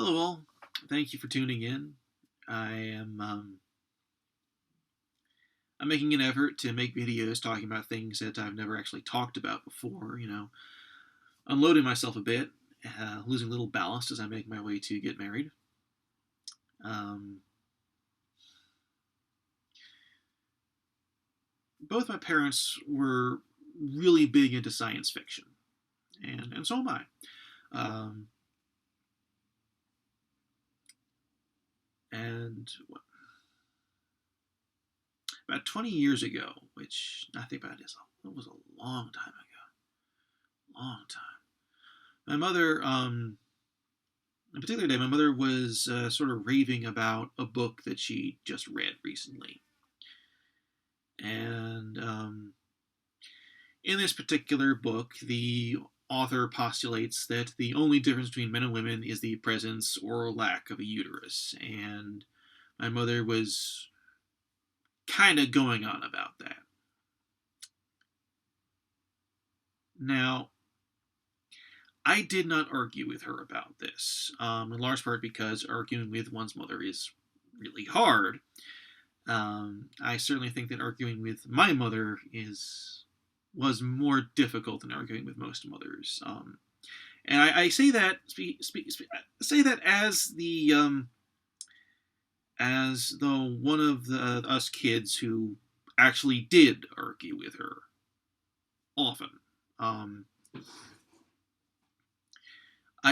Hello, all. Thank you for tuning in. I'm making an effort to make videos talking about things that I've never actually talked about before. Unloading myself a bit, losing a little ballast as I make my way to get married. Both my parents were really big into science fiction, and so am I. And about 20 years ago, which I think about it was a long time ago. Long time. My mother, a particular day, my mother was sort of raving about a book that she just read recently. And in this particular book, the author postulates that the only difference between men and women is the presence or lack of a uterus. And my mother was kind of going on about that. Now, I did not argue with her about this, in large part because arguing with one's mother is really hard. I certainly think that arguing with my mother was more difficult than arguing with most mothers. And I say that as though one of us kids who actually did argue with her often. I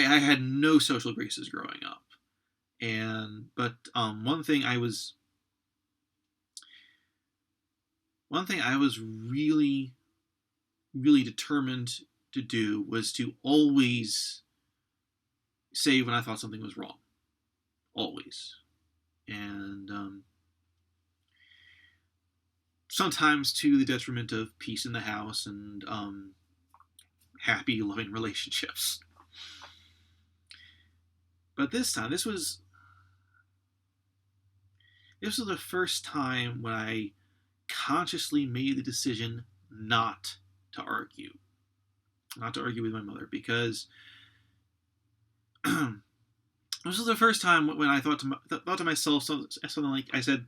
had no social graces growing up, but one thing I was really, really determined to do was to always say when I thought something was wrong, always, and sometimes to the detriment of peace in the house and happy, loving relationships. But this time, this was the first time when I consciously made the decision not to argue with my mother, because this was the first time when I thought to myself something like, I said,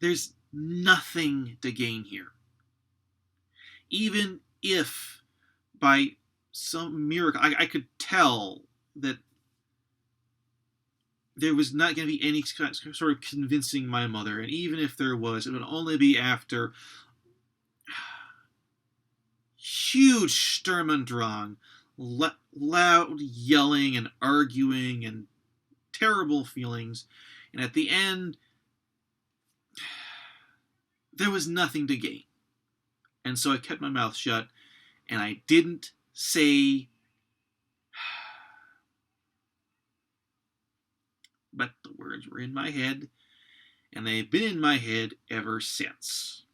there's nothing to gain here. Even if by some miracle I could tell that there was not going to be any sort of convincing my mother, and even if there was, it would only be after huge Sturm und Drang, loud yelling and arguing and terrible feelings, and at the end, there was nothing to gain. And so I kept my mouth shut, and I didn't say, but the words were in my head, and they've been in my head ever since.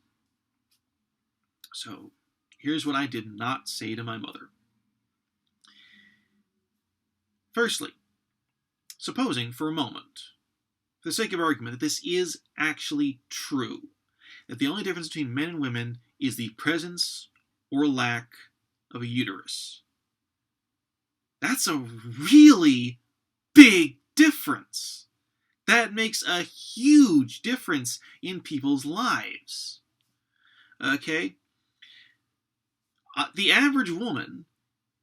So, here's what I did not say to my mother. Firstly, supposing for a moment, for the sake of argument, that this is actually true, that the only difference between men and women is the presence or lack of a uterus. That's a really big difference. That makes a huge difference in people's lives. Okay? The average woman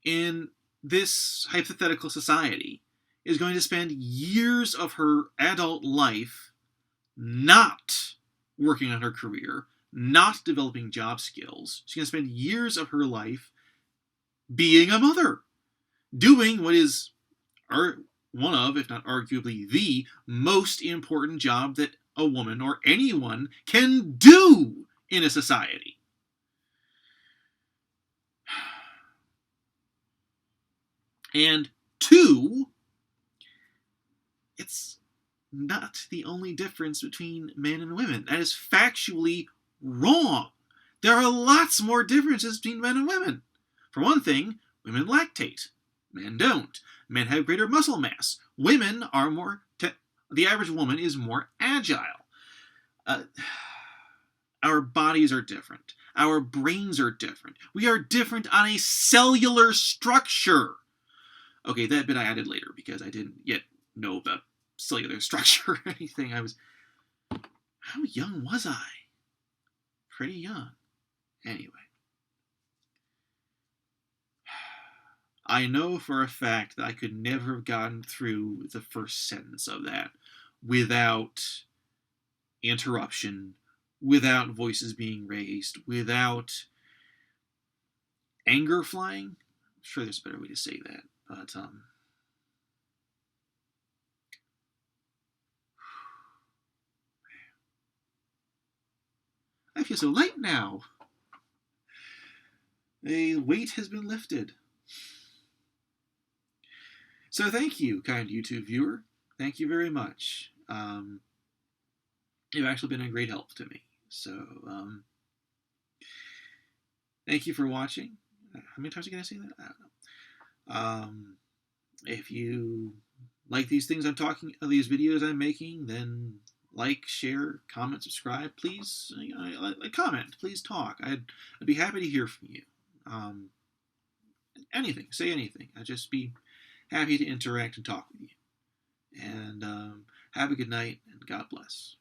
in this hypothetical society is going to spend years of her adult life not working on her career, not developing job skills. She's going to spend years of her life being a mother, doing what is one of, if not arguably the most important job that a woman or anyone can do in a society. And two, it's not the only difference between men and women. That is factually wrong. There are lots more differences between men and women. For one thing, women lactate. Men don't. Men have greater muscle mass. Women are the average woman is more agile. Our bodies are different. Our brains are different. We are different on a cellular structure. Okay, that bit I added later because I didn't yet know about cellular structure or anything. How young was I? Pretty young. Anyway. I know for a fact that I could never have gotten through the first sentence of that without interruption, without voices being raised, without anger flying. I'm sure there's a better way to say that, but I feel so light now. A weight has been lifted. So thank you, kind YouTube viewer. Thank you very much. You've actually been a great help to me. So thank you for watching. How many times are you going to say that? I don't know. If you like these things I'm talking, these videos I'm making, then like, share, comment, subscribe. Please, comment. Please talk. I'd be happy to hear from you. Anything, say anything. I'd just be happy to interact and talk with you. And have a good night, and God bless.